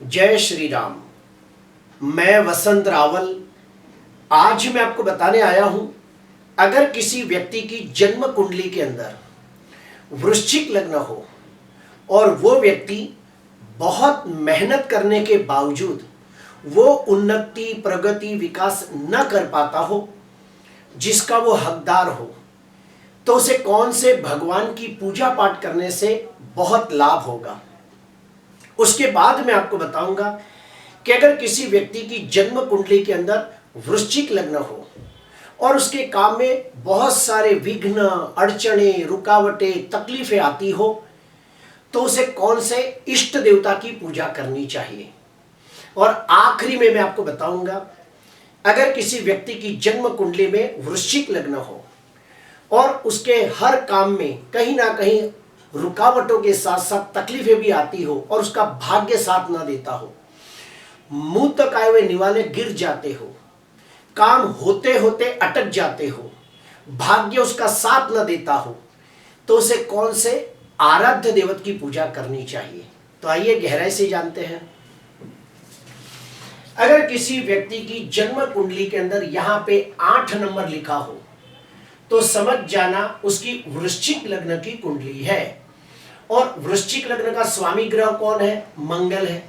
जय श्री राम। मैं वसंत रावल आज मैं आपको बताने आया हूं, अगर किसी व्यक्ति की जन्म कुंडली के अंदर वृश्चिक लग्न हो और वो व्यक्ति बहुत मेहनत करने के बावजूद वो उन्नति प्रगति विकास न कर पाता हो जिसका वो हकदार हो, तो उसे कौन से भगवान की पूजा पाठ करने से बहुत लाभ होगा। उसके बाद मैं आपको बताऊंगा कि अगर किसी व्यक्ति की जन्म कुंडली के अंदर वृश्चिक लग्न हो और उसके काम में बहुत सारे विघ्न, अड़चने, रुकावटें, तकलीफें आती हो, तो उसे कौन से इष्ट देवता की पूजा करनी चाहिए। और आखिरी में मैं आपको बताऊंगा, अगर किसी व्यक्ति की जन्म कुंडली में वृश्चिक लग्न हो और उसके हर काम में कहीं ना कहीं रुकावटों के साथ साथ तकलीफें भी आती हो और उसका भाग्य साथ ना देता हो, मुंह तक आए हुए निवाले गिर जाते हो, काम होते होते अटक जाते हो, भाग्य उसका साथ न देता हो, तो उसे कौन से आराध्य देवत की पूजा करनी चाहिए। तो आइए गहराई से जानते हैं। अगर किसी व्यक्ति की जन्म कुंडली के अंदर यहां पे 8 नंबर लिखा हो तो समझ जाना उसकी वृश्चिक लग्न की कुंडली है। और वृश्चिक लग्न का स्वामी ग्रह कौन है? मंगल है।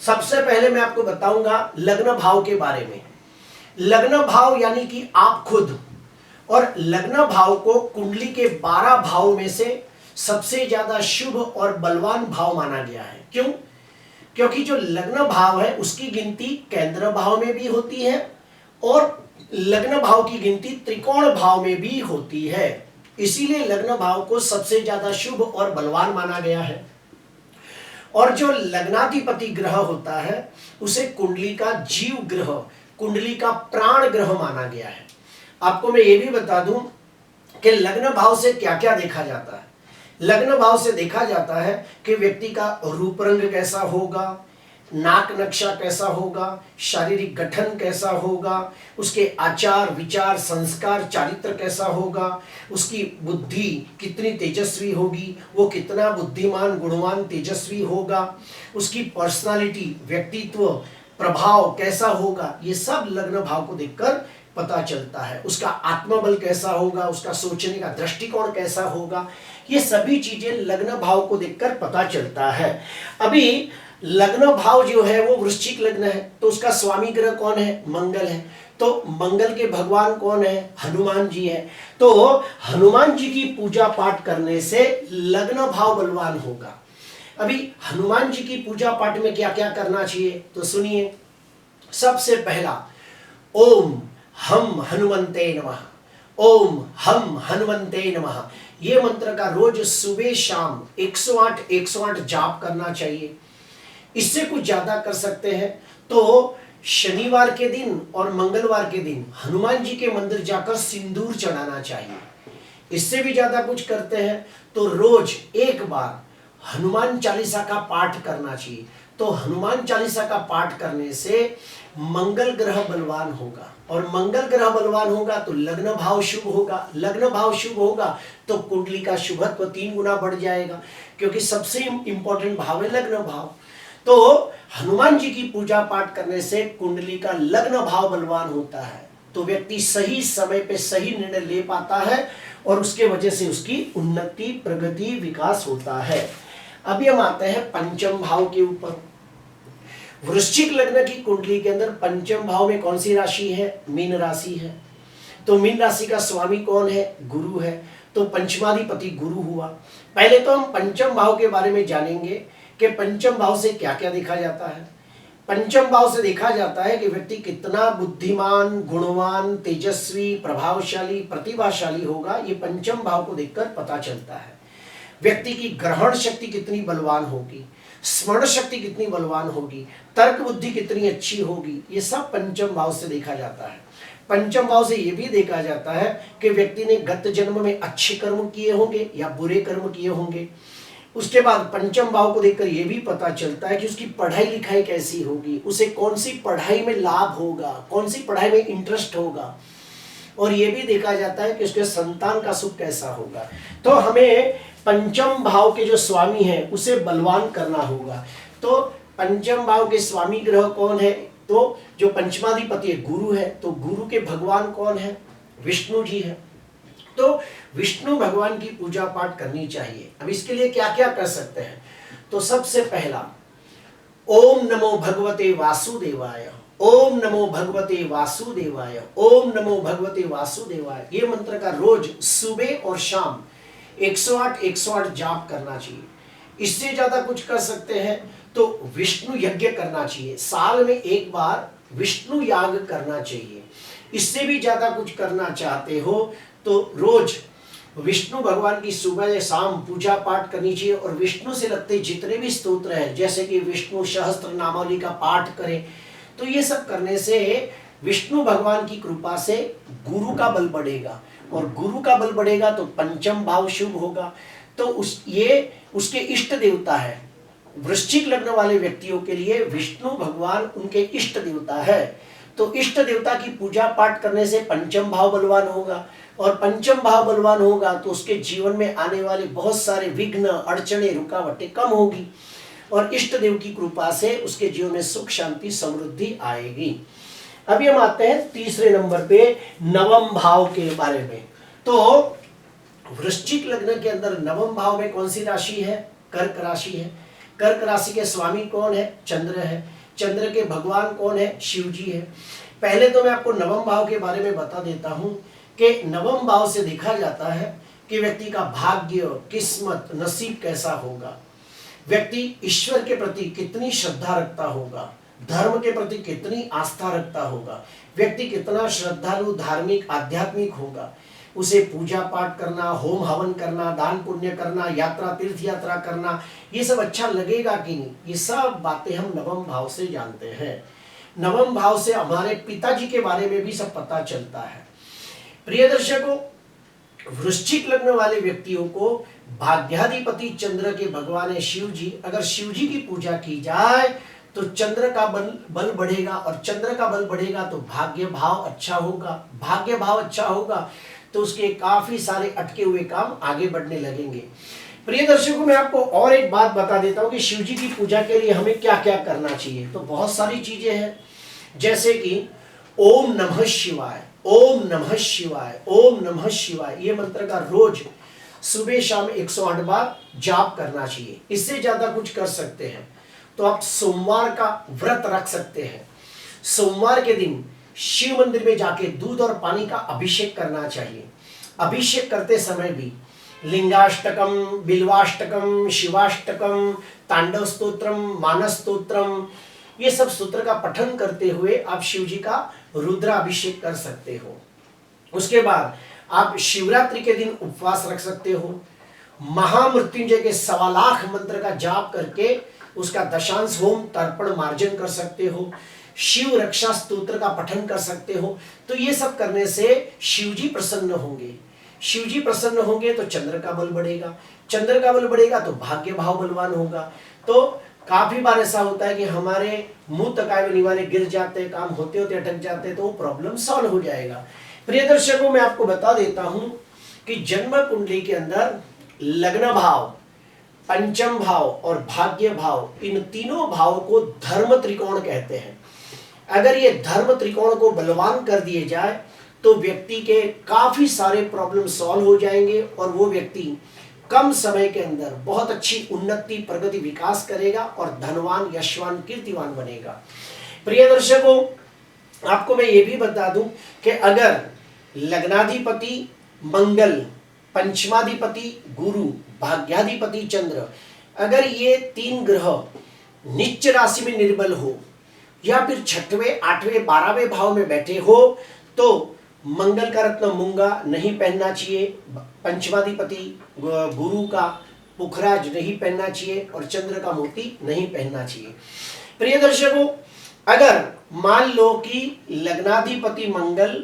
सबसे पहले मैं आपको बताऊंगा लग्न भाव के बारे में। लग्न भाव यानी कि आप खुद, और लग्न भाव को कुंडली के 12 भाव में से सबसे ज्यादा शुभ और बलवान भाव माना गया है। क्यों? क्योंकि जो लग्न भाव है उसकी गिनती केंद्र भाव में भी होती है और लग्न भाव की गिनती त्रिकोण भाव में भी होती है। इसीलिए लग्न भाव को सबसे ज्यादा शुभ और बलवान माना गया है। और जो लग्नाधिपति ग्रह होता है उसे कुंडली का जीव ग्रह, कुंडली का प्राण ग्रह माना गया है। आपको मैं ये भी बता दूं कि लग्न भाव से क्या क्या देखा जाता है। लग्न भाव से देखा जाता है कि व्यक्ति का रूप रंग कैसा होगा, नाक नक्शा कैसा होगा, शारीरिक गठन कैसा होगा, उसके आचार विचार संस्कार चारित्र कैसा होगा, उसकी बुद्धि कितनी तेजस्वी होगी, वो कितना बुद्धिमान गुणवान तेजस्वी होगा, उसकी पर्सनालिटी व्यक्तित्व प्रभाव कैसा होगा, ये सब लग्न भाव को देखकर पता चलता है। उसका आत्मबल कैसा होगा, उसका सोचने का दृष्टिकोण कैसा होगा, ये सभी चीजें लग्न भाव को देखकर पता चलता है। अभी लग्न भाव जो है वो वृश्चिक लग्न है तो उसका स्वामी ग्रह कौन है? मंगल है। तो मंगल के भगवान कौन है? हनुमान जी है। तो हनुमान जी की पूजा पाठ करने से लग्न भाव बलवान होगा। अभी हनुमान जी की पूजा पाठ में क्या क्या करना चाहिए तो सुनिए। सबसे पहला, ओम हम हनुमंते नमः, ओम हम हनुमंते नमः, ये मंत्र का रोज सुबह शाम 108 108 जाप करना चाहिए। इससे कुछ ज्यादा कर सकते हैं तो शनिवार के दिन और मंगलवार के दिन हनुमान जी के मंदिर जाकर सिंदूर चढ़ाना चाहिए। इससे भी ज्यादा कुछ करते हैं तो रोज एक बार हनुमान चालीसा का पाठ करना चाहिए। तो हनुमान चालीसा का पाठ करने से मंगल ग्रह बलवान होगा और मंगल ग्रह बलवान होगा तो लग्न भाव शुभ होगा। लग्न भाव शुभ होगा तो कुंडली का शुभत्व 3 गुना बढ़ जाएगा, क्योंकि सबसे इंपॉर्टेंट भाव है लग्न भाव। तो हनुमान जी की पूजा पाठ करने से कुंडली का लग्न भाव बलवान होता है तो व्यक्ति सही समय पे सही निर्णय ले पाता है और उसके वजह से उसकी उन्नति प्रगति विकास होता है। अभी हम आते हैं पंचम भाव के ऊपर। वृश्चिक लग्न की कुंडली के अंदर पंचम भाव में कौन सी राशि है? मीन राशि है। तो मीन राशि का स्वामी कौन है? गुरु है। तो पंचमाधिपति गुरु हुआ। पहले तो हम पंचम भाव के बारे में जानेंगे कि पंचम भाव से क्या क्या देखा जाता है। पंचम भाव से देखा जाता है कि व्यक्ति कितना बुद्धिमान गुणवान तेजस्वी प्रभावशाली प्रतिभाशाली होगा, ये पंचम भाव को देखकर पता चलता है। व्यक्ति की ग्रहण शक्ति कितनी बलवान होगी, स्मरण शक्ति कितनी बलवान होगी, तर्क बुद्धि कितनी अच्छी होगी, ये सब पंचम भाव से देखा जाता है। पंचम भाव से ये भी देखा जाता है कि व्यक्ति ने गत जन्म में अच्छे कर्म किए होंगे या बुरे कर्म किए होंगे। उसके बाद पंचम भाव को देखकर यह भी पता चलता है कि उसकी पढ़ाई लिखाई कैसी होगी, उसे कौन सी पढ़ाई में लाभ होगा, कौन सी पढ़ाई में इंटरेस्ट होगा। और यह भी देखा जाता है कि उसके संतान का सुख कैसा होगा। तो हमें पंचम भाव के जो स्वामी हैं उसे बलवान करना होगा। तो पंचम भाव के स्वामी ग्रह कौन है? तो जो पंचमाधिपति है गुरु है, तो गुरु के भगवान कौन है? विष्णु जी है। तो विष्णु भगवान की पूजा पाठ करनी चाहिए। अब इसके लिए क्या क्या कर सकते हैं? तो सबसे पहला, ओम नमो भगवते वासुदेवाय, ओम नमो भगवते वासुदेवाय, ओम नमो भगवते वासुदेवाय, ये मंत्र का रोज सुबह और शाम 108 जाप करना चाहिए। इससे ज्यादा कुछ कर सकते हैं तो विष्णु यज्ञ करना चाहिए, साल में एक बार विष्णु याग करना चाहिए। इससे भी ज्यादा कुछ करना चाहते हो तो रोज विष्णु भगवान की सुबह या शाम पूजा पाठ करनी चाहिए। और विष्णु से लगते जितने भी स्तोत्र हैं, जैसे कि विष्णु सहस्त्र नामावली का पाठ करें, तो ये सब करने से विष्णु भगवान की कृपा से गुरु का बल बढ़ेगा, और गुरु का बल बढ़ेगा तो पंचम भाव शुभ होगा। तो उसके इष्ट देवता है। वृश्चिक लग्न वाले व्यक्तियों के लिए विष्णु भगवान उनके इष्ट देवता है। तो इष्ट देवता की पूजा पाठ करने से पंचम भाव बलवान होगा, और पंचम भाव बलवान होगा तो उसके जीवन में आने वाले बहुत सारे विघ्न, अड़चने, रुकावटें कम होगी, और इष्ट देव की कृपा से उसके जीवन में सुख, शांति, समृद्धि आएगी। अभी हम आते हैं तीसरे नंबर पे नवम भाव के बारे में। तो वृश्चिक लग्न के अंदर नवम भाव में कौन सी राशि है? कर्क राशि है। कर्क राशि के स्वामी कौन है? चंद्र है। चंद्र के भगवान कौन है? शिव जी है। पहले तो मैं आपको नवम भाव के बारे में बता देता हूं कि नवम भाव से देखा जाता है कि व्यक्ति का भाग्य, किस्मत, नसीब कैसा होगा, व्यक्ति ईश्वर के प्रति कितनी श्रद्धा रखता होगा, धर्म के प्रति कितनी आस्था रखता होगा, व्यक्ति कितना श्रद्धालु, धार्मिक, आध्यात्मिक होगा, उसे पूजा पाठ करना, होम हवन करना, दान पुण्य करना, यात्रा, तीर्थ यात्रा करना, ये सब अच्छा लगेगा कि नहीं, ये सब बातें हम नवम भाव से जानते हैं। नवम भाव से हमारे पिताजी के बारे में भी सब पता चलता है। प्रिय दर्शकों, वृश्चिक लग्न वाले व्यक्तियों को भाग्याधिपति चंद्र के भगवान है शिव जी। अगर शिव जी की पूजा की जाए तो चंद्र का बल बढ़ेगा, और चंद्र का बल बढ़ेगा तो भाग्य भाव अच्छा होगा। भाग्य भाव अच्छा होगा तो उसके काफी सारे अटके हुए काम आगे बढ़ने लगेंगे। प्रिय दर्शकों, मैं आपको और एक बात बता देता हूं कि शिव जी की पूजा के लिए हमें क्या क्या करना चाहिए। तो बहुत सारी चीजें हैं, जैसे कि ओम नमः शिवाय, ओम नमः शिवाय, ओम नमः शिवाय, ये मंत्र का रोज सुबह शाम 108 बार जाप करना चाहिए। इससे ज्यादा कुछ कर सकते हैं तो आप सोमवार का व्रत रख सकते हैं। सोमवार के दिन शिव मंदिर में जाके दूध और पानी का अभिषेक करना चाहिए। अभिषेक करते समय भी लिंगाष्टकम, बिल्वाष्टकम, शिवाष्टकम, तांडव स्तोत्रम, मानस स्तोत्रम, ये सब स्तोत्र का पठन करते हुए आप शिव जी का रुद्राभिषेक कर सकते हो। उसके बाद आप शिवरात्रि के दिन उपवास रख सकते हो। महामृत्युंजय के 1.25 लाख मंत्र का जाप करके उसका दशांश होम, तर्पण, मार्जन कर सकते हो। शिव रक्षा स्तोत्र का पठन कर सकते हो। तो ये सब करने से शिव जी प्रसन्न होंगे। शिव जी प्रसन्न होंगे तो चंद्र का बल बढ़ेगा। चंद्र का बल बढ़ेगा तो भाग्य भाव बलवान होगा। तो काफी बार ऐसा होता है कि हमारे मुंह तकाए निवारे गिर जाते, काम होते होते अटक जाते, तो वो प्रॉब्लम सॉल्व हो जाएगा। प्रिय दर्शकों, मैं आपको बता देता हूं कि जन्म कुंडली के अंदर लग्न भाव, पंचम भाव और भाग्य भाव, इन तीनों भाव को धर्म त्रिकोण कहते हैं। अगर ये धर्म त्रिकोण को बलवान कर दिए जाए तो व्यक्ति के काफी सारे प्रॉब्लम सॉल्व हो जाएंगे, और वो व्यक्ति कम समय के अंदर बहुत अच्छी उन्नति, प्रगति, विकास करेगा और धनवान, यशवान, कीर्तिवान बनेगा। प्रिय दर्शकों, आपको मैं ये भी बता दूं कि अगर लग्नाधिपति मंगल, पंचमाधिपति गुरु, भाग्याधिपति चंद्र, अगर ये 3 ग्रह नीच राशि में निर्बल हो या फिर 6वें, 8वें, 12वें भाव में बैठे हो तो मंगल का रत्न मूंगा नहीं पहनना चाहिए, पंचमाधिपति गुरु का पुखराज नहीं पहनना चाहिए, और चंद्र का मोती नहीं पहनना चाहिए। प्रिय दर्शकों, अगर मान लो कि लग्नाधिपति मंगल,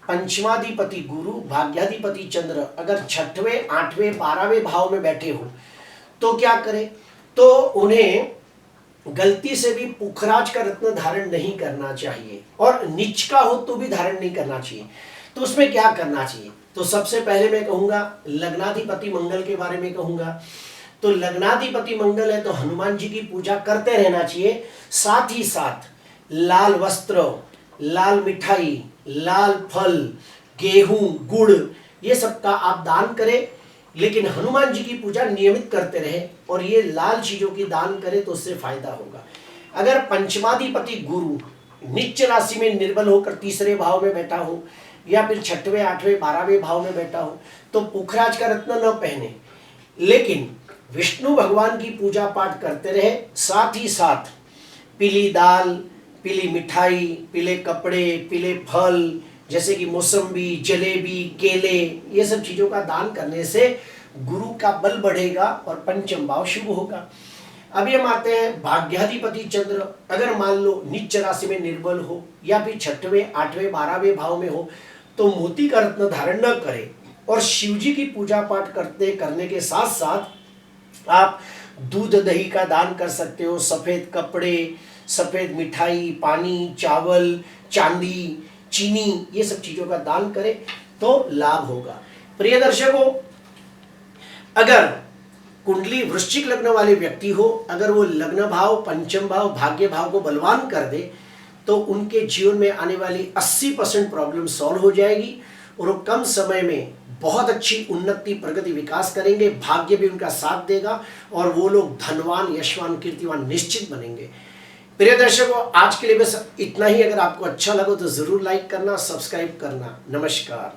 पंचमाधिपति गुरु, भाग्याधिपति चंद्र अगर 6वें, 8वें, 12वें भाव में बैठे हो तो क्या करें? तो उन्हें गलती से भी पुखराज का रत्न धारण नहीं करना चाहिए, और नीच का हो तो भी धारण नहीं करना चाहिए। तो उसमें क्या करना चाहिए? तो सबसे पहले मैं कहूंगा लग्नाधिपति मंगल के बारे में कहूंगा। तो लग्नाधिपति मंगल है तो हनुमान जी की पूजा करते रहना चाहिए। साथ ही साथ लाल वस्त्र, लाल मिठाई, लाल फल, गेहूं, गुड़, ये सब का आप दान करें, लेकिन हनुमान जी की पूजा नियमित करते रहे और ये लाल चीजों की दान करें तो उससे फायदा होगा। अगर पंचमाधिपति गुरु नीच राशि में निर्बल होकर तीसरे भाव में बैठा हो या फिर छठवें, आठवें, 12वें भाव में बैठा हो तो पुखराज का रत्न न पहने, लेकिन विष्णु भगवान की पूजा पाठ करते रहे। साथ ही साथ पीली दाल, पीली मिठाई, पीले कपड़े, पीले फल जैसे कि मौसम्बी, जलेबी, केले, ये सब चीजों का दान करने से गुरु का बल बढ़ेगा और पंचम भाव शुभ होगा। अभी हम आते हैं भाग्याधिपति चंद्र, अगर मान लो नीच राशि में निर्बल हो या फिर छठवें, आठवें, 12वें भाव में हो तो मोती का रत्न धारण न करें और शिव जी की पूजा पाठ करने के साथ साथ आप दूध दही का दान कर सकते हो। सफेद कपड़े, सफेद मिठाई, पानी, चावल, चांदी, चीनी, ये सब चीजों का दान करें तो लाभ होगा। प्रिय दर्शकों, अगर कुंडली वृश्चिक लग्न वाले व्यक्ति हो, अगर वो लग्न भाव, पंचम भाव, भाग्य भाव को बलवान कर दे तो उनके जीवन में आने वाली 80% प्रॉब्लम सॉल्व हो जाएगी और वो कम समय में बहुत अच्छी उन्नति, प्रगति, विकास करेंगे। भाग्य भी उनका साथ देगा और वो लोग धनवान, यशवान, कीर्तिवान निश्चित बनेंगे। प्रिय दर्शकों, आज के लिए बस इतना ही। अगर आपको अच्छा लगा तो जरूर लाइक करना, सब्सक्राइब करना। नमस्कार।